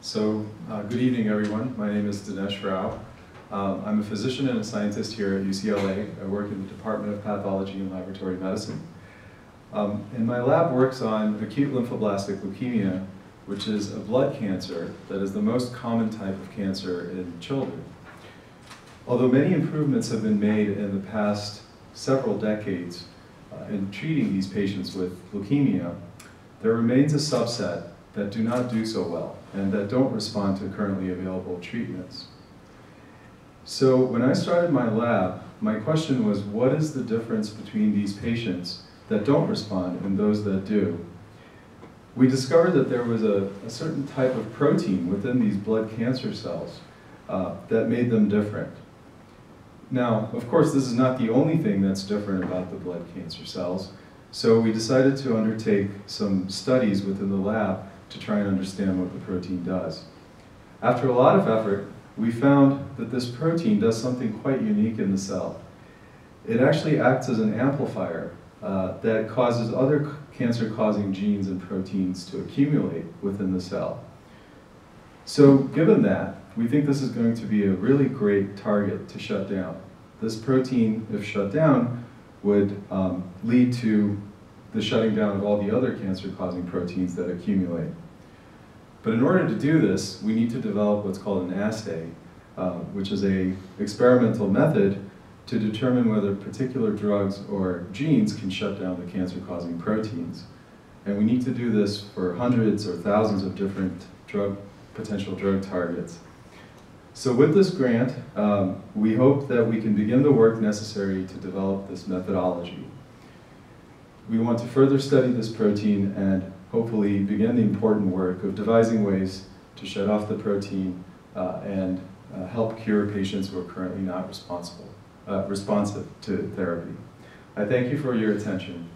Good evening, everyone. My name is Dinesh Rao. I'm a physician and a scientist here at UCLA. I work in the Department of Pathology and Laboratory Medicine. And my lab works on acute lymphoblastic leukemia, which is a blood cancer that is the most common type of cancer in children. Although many improvements have been made in the past several decades in treating these patients with leukemia, there remains a subset that do not do so well and that don't respond to currently available treatments. So when I started my lab, my question was, what is the difference between these patients that don't respond and those that do? We discovered that there was a certain type of protein within these blood cancer cells that made them different. Now, of course, this is not the only thing that's different about the blood cancer cells, so we decided to undertake some studies within the lab to try and understand what the protein does. After a lot of effort, we found that this protein does something quite unique in the cell. It actually acts as an amplifier that causes other cancer-causing genes and proteins to accumulate within the cell. So given that, we think this is going to be a really great target to shut down. This protein, if shut down, would lead to the shutting down of all the other cancer-causing proteins that accumulate. But in order to do this, we need to develop what's called an assay, which is an experimental method to determine whether particular drugs or genes can shut down the cancer-causing proteins. And we need to do this for hundreds or thousands of different potential drug targets. So with this grant, we hope that we can begin the work necessary to develop this methodology. We want to further study this protein and hopefully begin the important work of devising ways to shut off the protein and help cure patients who are currently not responsive to therapy. I thank you for your attention.